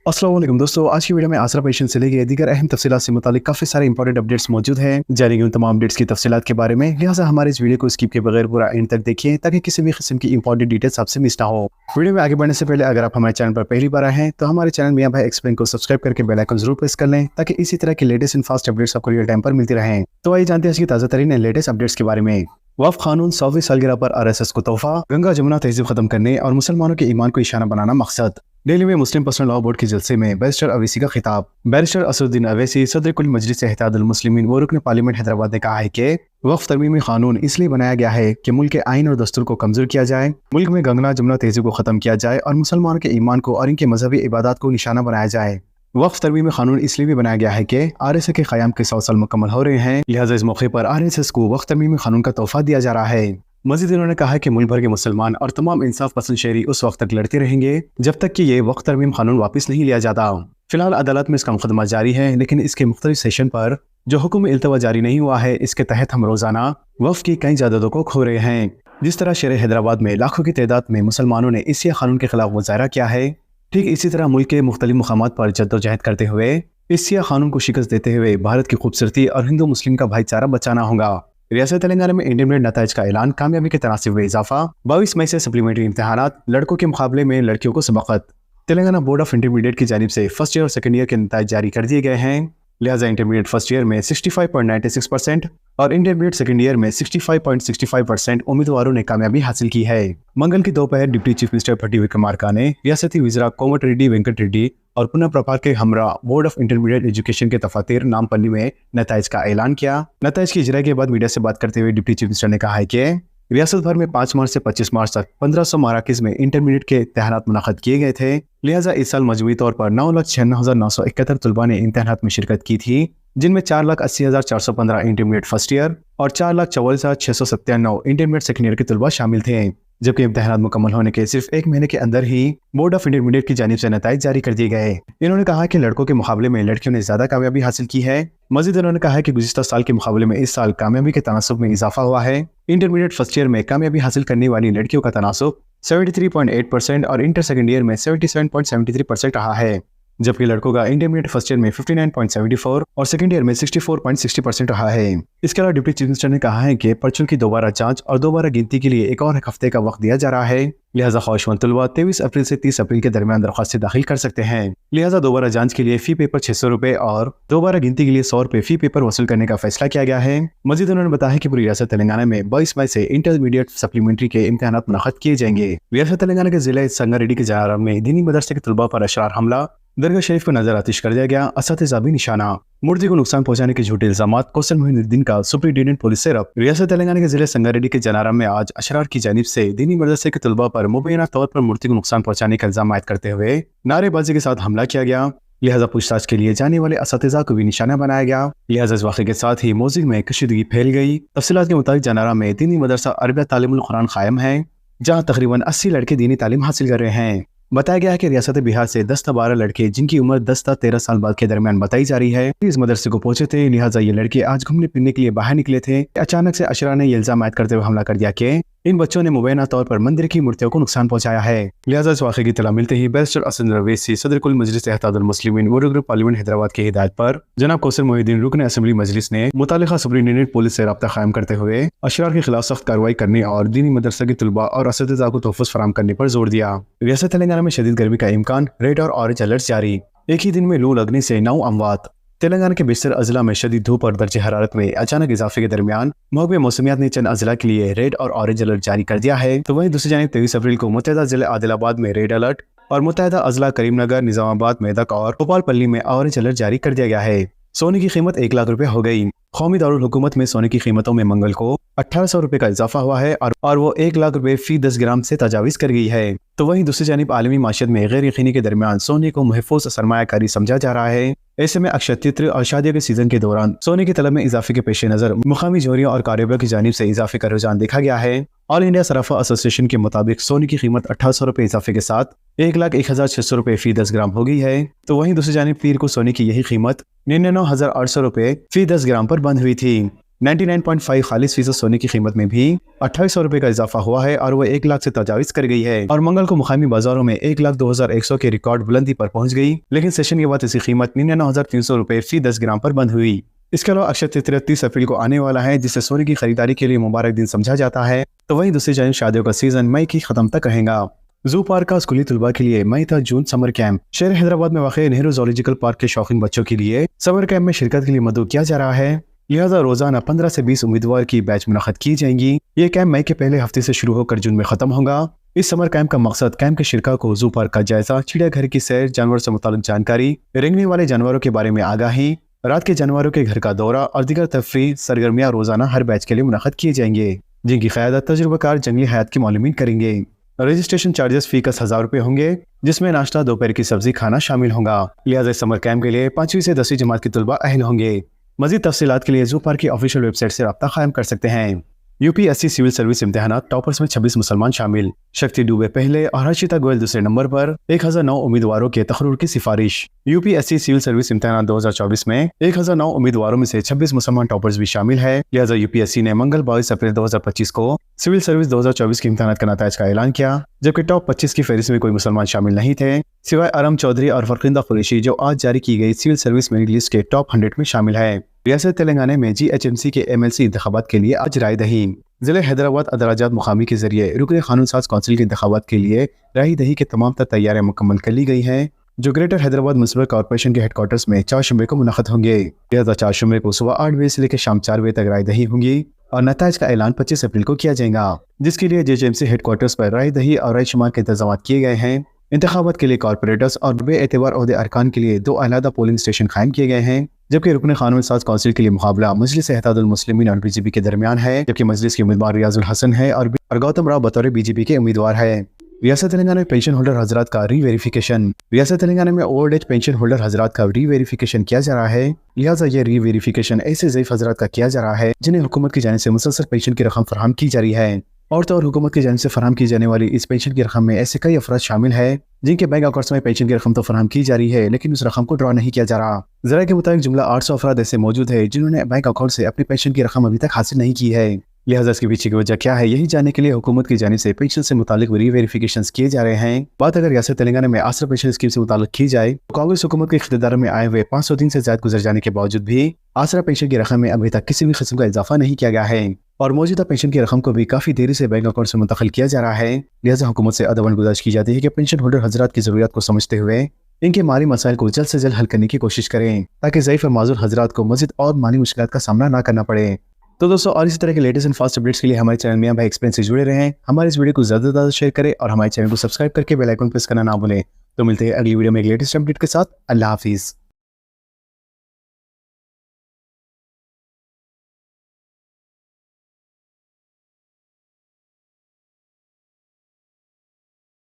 अस्सलाम वालेकुम दोस्तों, आज की वीडियो में आसरा पेशेंट से लेकर दीगर अहम तफसीलात से मुतालिक काफ़ी सारे इंपॉर्टेंट अपडेट्स मौजूद हैं। जानेंगे उन तमाम अपडेट्स की तफसीलात के बारे में, लिहाजा हमारे इस वीडियो को स्किप के बगैर पूरा एंड तक देखिए ताकि किसी भी किस्म की इंपॉर्टेंट डिटेल्स आपसे मिस ना हो। वीडियो में आगे बढ़ने से पहले अगर आप हमारे चैनल पर पहली बार आए हैं तो हमारे चैनल मियां भाई एक्सप्लेन को सब्सक्राइब करके बेल आइकन जरूर प्रेस कर लें ताकि इसी तरह की लेटेस्ट एंड फास्ट अपडेट्स आपको रियल टाइम पर मिलती रहें। तो आइए जानते हैं इसकी ताज़ा तरीन लेटेस्ट अपडेट्स के बारे में। वक्फ कानून 100वीं सालगिरह पर RSS को तोहफा, गंगा जमुना तहजीब खत्म करने और मुसलमानों के ईमान को निशाना बनाना मकसद। दिल्ली में मुस्लिम पर्सनल लॉ बोर्ड के जलसे में बैरिस्टर अवैसी का खिताब। बैरिस्टर असदुद्दीन अवैसी सदर कुल मजलिस इत्तेहादुल मुस्लिमीन व रुकन पार्लियामेंट हैदराबाद ने कहा है कि वक्फ तरमीमी कानून इसलिए बनाया गया है कि मुल्क के आइन और दस्तूर को कमजोर किया जाए, मुल्क में गंगा जमुना तहजीब को खत्म किया जाए और मुसलमानों के ईमान को और इनके मजहबी इबादत को निशाना बनाया जाए। वक्फ तरमीमी कानून इसलिए भी बनाया गया है कि RSS के क़याम के 100 साल मुकम्मल हो रहे हैं, लिहाजा इस मौके पर RSS को वक्फ तरमीमी कानून का तोहफा दिया जा रहा है। मजीद उन्होंने कहा कि मुल्क भर के मुसलमान और तमाम इंसाफ पसंद शहरी उस वक्त तक लड़ते रहेंगे जब तक कि ये वक्फ तरमीम कानून वापस नहीं लिया जाता। फिलहाल अदालत में इसका मुकदमा जारी है, लेकिन इसके मुख्तलिफ सेशन पर जो हुक्म इल्तवा जारी नहीं हुआ है, इसके तहत हम रोजाना वक्फ की कई जायदादों को खो रहे हैं। जिस तरह शहर हैदराबाद में लाखों की तादाद में मुसलमानों ने इसी कानून के खिलाफ मुजाहरा किया है, ठीक इसी तरह मुल्क के मुख्तलिफ मुकामात पर जद्दोजहद करते हुए इस कानून को शिकस्त देते हुए भारत की खूबसूरती और हिंदू मुस्लिम का भाईचारा बचाना होगा। रियासत तेलंगाना में इंटरमीडिएट नताइज का ऐलान, कामयाबी के तनासिब में इजाफा। 22 मई से सप्लीमेंट्री इम्तहानात, लड़कों के मुकाबले में लड़कियों को सबकत। तेलंगाना बोर्ड ऑफ इंटरमीडिएट की जानिब से फर्स्ट ईयर और सेकंड ईयर के नताइज जारी कर दिए गए हैं, लिहाजा इंटरमीडिएट फर्स्ट ईयर में 65.96% और इंटरमीडिएट सेकंड ईयर में 65.65% उम्मीदवारों ने कामयाबी हासिल की है। मंगल की दोपहर डिप्टी चीफ मिनिस्टर भट्टी विक्रमार्का ने रियासती वज़ीरा कोमट रेड्डी वेंकट रेड्डी और पुनः प्रभार के हमरा बोर्ड ऑफ इंटरमीडिएट एजुकेशन के दफातर नामपल्ली में नताइज का ऐलान किया। नताइज की इजरा के बाद मीडिया से बात करते हुए डिप्टी चीफ मिनिस्टर ने कहा है कि रियासत भर में 5 मार्च से 25 मार्च तक 1500 मराकज़ में इंटरमीडिएट के इम्तहानात मुनक़द किए गए थे, लिहाजा इस साल मजमूई तौर पर 9,96,971 तलबा ने इम्तहानात में शिरकत की थी, जिनमें 4,80,415 इंटरमीडिएट फर्स्ट ईयर और 4,44,697 इंटरमीडिएट सेकंड ईयर के तलबा शामिल थे। जबकि इम्तहानात मुकम्मल होने के सिर्फ 1 महीने के अंदर ही बोर्ड ऑफ इंटरमीडिएट की जानिब से नताइज जारी कर दिए गए। इन्होंने कहा कि लड़कों के मुकाबले में लड़कियों ने ज्यादा कामयाबी हासिल की है। मजीद उन्होंने कहा कि गुज़िश्ता साल के मुकाबले में इस साल कामयाबी के तनासुब में इजाफा हुआ है। इंटरमीडिएट फर्स्ट ईयर में कामयाबी हासिल करने वाली लड़कियों का तनासुब 73.8% और इंटर सेकंड ईयर में 77.73% रहा है, जबकि लड़कों का इंटरमीडिएट फर्स्ट ईयर में 59.74 और सेकंड ईयर में 64.60% रहा है। इसके अलावा डिप्टी चीफ मिनिस्टर ने कहा है कि पर्चों की दोबारा जांच और दोबारा गिनती के लिए एक और हफ्ते का वक्त दिया जा रहा है, लिहाजा ख्वाहिशमंद तलबा 23 अप्रैल से 30 अप्रैल के दरमियान दरख्वास्तें दाखिल कर सकते हैं। लिहाजा दोबारा जांच के लिए फी पेपर 600 रुपए और दोबारा गिनती के लिए 100 रुपए फी पेपर वसूल करने का फैसला किया गया है। मजीद उन्होंने बताया कि पूरी रियासत तेलंगाना में 22 मई से इंटरमीडिएट सप्लीमेंट्री के इम्तहानात मुनक़द किए जाएंगे। रियासत तेलंगाना के जिले संगारेड्डी के जनारा में दीनी मदरसे के तलबा पर अशरार हमला, दरगाह शरीफ को नजर आतिश कर दिया गया, असातिज़ा भी निशाना। मूर्ति को नुकसान पहुंचाने के झूठे इल्जामात, कौशल मोहिनुद्दीन का सुप्रिंटेंडेंट पुलिस से रब्त। रियासत तेलंगाना के जिले संगारेड्डी के जनारा में आज अशरार की जानिब से दीनी मदरसे के तलबा पर मुबैना तौर पर मूर्ति को नुकसान पहुंचाने का इल्जाम आयद करते हुए नारेबाजी के साथ हमला किया गया, लिहाजा पूछताछ के लिए जाने वाले असातिज़ा को भी निशाना बनाया गया। लिहाजा इस वाक़े के साथ ही मौज़िद में कशीदगी फैल गई। तफसीलात के मुताबिक जनारा में दीनी मदरसा अरबिया तालीमुल कुरान कायम है, जहाँ तकरीबन 80 लड़के दीनी तालीम हासिल कर रहे हैं। बताया गया है कि रियासत बिहार से 10 था 12 लड़के, जिनकी उम्र 10 था 13 साल बाद के दरमियान बताई जा रही है, इस मदरसे को पहुंचे थे। लिहाजा ये लड़के आज घूमने फिरने के लिए बाहर निकले थे। अचानक से अशरा ने ये इल्जाम आयद करते हुए हमला कर दिया कि इन बच्चों ने मुबैना तौर पर मंदिर की मूर्तियों को नुकसान पहुंचाया है। लिहाजा इस वाक़े की इत्तला मिलते ही बैरिस्टर असदुद्दीन अवैसी सदर कुल मजलिस इत्तेहादुल मुस्लिमीन व रुकन पार्लियामेंट हैदराबाद की हिदायत पर जनाब कौसर मोहिउद्दीन रुकन असेंबली मजलिस ने मुतालिका सुप्रिंटेंडेंट पुलिस से रब्ता कायम करते हुए अशरार के खिलाफ सख्त कार्रवाई करने और दीनी मदरसा के तलबा और असातिज़ा को तोहफ़्फ़ फराहम करने पर जोर दिया। रियासत तेलंगाना में शदीद गर्मी का इम्कान, रेड और ऑरेंज अलर्ट जारी। एक ही दिन में लू लगने से 9 अमवात। तेलंगाना के बेशतर अजला में शदीद धूप और दर्जे हरारत में अचानक इजाफे के दरमियान महकमे मौसमियात ने चंद अजला के लिए रेड और ऑरेंज अलर्ट जारी कर दिया है। तो वहीं दूसरी जानिब 23 अप्रैल को मुत्तहिदा जिला आदिलाबाद में रेड अलर्ट और मुत्तहिदा अजला करीमनगर, निजामाबाद, मेदक और भोपालपल्ली में ऑरेंज अलर्ट जारी कर दिया गया है। सोने की कीमत 1 लाख रुपए हो गई। कौमी दारुल हुकूमत में सोने की कीमतों में मंगल को 1800 रुपए का इजाफा हुआ है और वो 1 लाख रुपए फी 10 ग्राम से तजावीज़ कर गई है। तो वहीं दूसरी जानिब आलमी माशत में गैर यकीनी के दरमियान सोने को महफूज सरमायाकारी समझा जा रहा है। ऐसे में अक्षय तृतीया और शादियों के सीजन के दौरान सोने की तलब में इजाफे के पेश नज़र मुकामी जोरियों और कारोबार की जानिब से इजाफे का रुझान देखा गया है। ऑल इंडिया सराफा एसोसिएशन के मुताबिक सोने की कीमत 1800 रुपए इजाफे के साथ 1,01,600 रुपए फी 10 ग्राम हो गई है। तो वहीं दूसरी जानिब पीर को सोने की यही कीमत 99,800 रुपए फी 10 ग्राम पर बंद हुई थी। 99.5 खालिस % सोने की कीमत में भी 2800 रुपए का इजाफा हुआ है और वो 1 लाख से तजाविज कर गई है और मंगल को मुकामी बाजारों में 1,02,100 के रिकॉर्ड बुलंदी पर पहुंच गई, लेकिन सेशन के बाद इसकी कीमत 99,300 रुपए फी 10 ग्राम पर बंद हुई। इसके अलावा अक्षय तृतीया 30 अप्रैल को आने वाला है, जिसे सोने की खरीदारी के लिए मुबारक दिन समझा जाता है। तो वहीं दूसरी जानिब शादियों का सीजन मई की खत्म तक रहेगा। जू पार्क का स्कूली तलबा के लिए मई था जून समर कैंप। शहर हैदराबाद में वाक़ नेहरू ज़ूलॉजिकल पार्क के शौकीन बच्चों के लिए समर कैंप में शिरकत के लिए मदऊ किया जा रहा है। लिहाजा रोजाना 15 से 20 उम्मीदवार की बैच मुनक़द की जाएंगी। ये कैंप मई के पहले हफ्ते से शुरू होकर जून में खत्म होगा। इस समर कैंप का मकसद कैंप के शिरका को जू पार्क का जायजा, चिड़ियाघर की सैर, जानवर से मुताल्लिक जानकारी, रेंगने वाले जानवरों के बारे में आगाही, रात के जानवरों के घर का दौरा और दीगर तफरीह सरगर्मियाँ रोजाना हर बैच के लिए मुनक़द किए जाएंगे, जिनकी क़यादत तजुर्बाकार जंगली हयात की मालूमीन करेंगे। रजिस्ट्रेशन चार्जेस फी का 1000 रुपए होंगे, जिसमें नाश्ता, दोपहर की सब्जी खाना शामिल होगा। लिहाजा समर कैंप के लिए 5वीं से 10वीं जमात के तलबा अहल होंगे। मज़ीद तफसीलात के लिए जू पार्क की ऑफिशियल वेबसाइट से रब्ता कायम कर सकते हैं। यूपीएससी सिविल सर्विस इम्तिहानात, टॉपर्स में 26 मुसलमान शामिल। शक्ति डुबे पहले और हर्षिता गोयल दूसरे नंबर पर। 1009 उम्मीदवारों के तखर्रुर की सिफारिश। यूपीएससी सिविल सर्विस इम्तिहानात 2024 में 1009 उम्मीदवारों में से 26 मुसलमान टॉपर्स भी शामिल है। लिहाजा यूपीएससी ने मंगल 22 अप्रैल 2025 को सिविल सर्विस 2024 के इम्तिहानात का नताइज का ऐलान किया, जबकि टॉप 25 की फहरिस्त में कोई मुसलमान शामिल नहीं थे, सिवाय आरम चौधरी और फरकिंदा कुरैशी, जो आज जारी की गई सिविल सर्विस मेरिट लिस्ट के टॉप 100 में शामिल है। रियासत तेलंगाना में GHMC के MLC इंतखाबात के लिए आज राय दही। जिले हैदराबाद अदराजात मुकामी के जरिए रुकन कानून साज कौंसिल के इंतखाबात के लिए राय दही के तमाम तर तैयारियां मुकम्मल कर ली गई हैं, जो ग्रेटर हैदराबाद म्युनिसिपल कॉर्पोरेशन के हेडक्वार्टर्स में 4 शुमे को मुनक़द होंगे। लिहाजा 4 शुमे को सुबह 8 बजे से लेकर शाम 4 बजे तक राय दही होंगी और नताइज का ऐलान 25 अप्रैल को किया जाएगा, जिसके लिए GHMC हेडक्वार्टर्स पर राय दही और राय शुमार के इंतजाम किए गए हैं। इंतखाबात के लिए कॉर्पोरेटर्स और बेएतबार ओहदे अरकान के लिए 2 अलहदा पोलिंग स्टेशन कायम किए गए हैं, जबकि रुकन कानून साज कौंसिल के लिए मुकाबला मजलिस इत्तेहादुल मुस्लिमीन और बीजेपी के दरमियान है, जबकि मजलिस के उम्मीदवार रियाजुल हसन है और गौतम राव बतौर बीजेपी के उम्मीदवार है। रियासत तेलंगाना में पेंशन होल्डर हजरात का री-वेरिफिकेशन। रियासत तेलंगाना में ओल्ड एज पेंशन होल्डर हजरात का री-वेरिफिकेशन किया जा रहा है। लिहाजा ये री-वेरिफिकेशन ऐसे ज़ईफ हजरात का किया जा रहा है जिन्हें हुकूमत की जानिब से मुसलसल पेंशन की रकम फराहम की जा रही है। और तो और हुकूमत की जानिब से फराहम की जाने वाली इस पेंशन की रकम में ऐसे कई अफराद शामिल है जिनके बैंक अकाउंट्स में पेंशन की रकम तो फराहम की जा रही है, लेकिन उस रकम को ड्रॉ नहीं किया जा रहा। जरा के मुताबिक जुमला 800 अफराद ऐसे मौजूद है जिन्होंने बैंक अकाउंट से अपनी पेंशन की रकम अभी तक हासिल नहीं की है। लिहाजा इसके पीछे की वजह क्या है, यही जानने के लिए हुकूमत की जानिब से पेंशन से मुतालिक री-वेरिफिकेशन किए जा रहे हैं। बात अगर रियासत तेलंगाना में आसरा पेंशन स्कीम से मुतालिक की जाए, तो कांग्रेस हुकूमत के इख्तियार में आए हुए 500 दिन से ज्यादा गुजर जाने के बावजूद भी आसरा पेंशन की रकम में अभी तक किसी भी किस्म का इजाफा नहीं किया गया है और मौजूदा पेंशन की रकम को भी काफी देरी से बैंक अकाउंट से मुंतकिल किया जा रहा है। लिहाजा हुकूमत से अदबन गुजारिश की जाती है कि पेंशन होल्डर हजरात की जरूरत को समझते हुए इनके माली मसाइल को जल्द से जल्द हल करने की कोशिश करें, ताकि ज़ईफ और माजूर हजरात को मज़ीद और माली मुश्किलात का सामना ना करना पड़े। तो दोस्तों, और इसी तरह के लेटेस्ट एंड फास्ट अपडेट्स के लिए हमारे चैनल मियां भाई एक्सप्लेन से जुड़े रहें। हमारे इस वीडियो को ज़्यादा से ज़्यादा शेयर करें और हमारे चैनल को सब्सक्राइब करके बेल आइकन प्रेस करना ना भूलें। तो मिलते हैं अगली वीडियो में एक लेटेस्ट अपडेट के साथ। अल्लाह हाफिज़।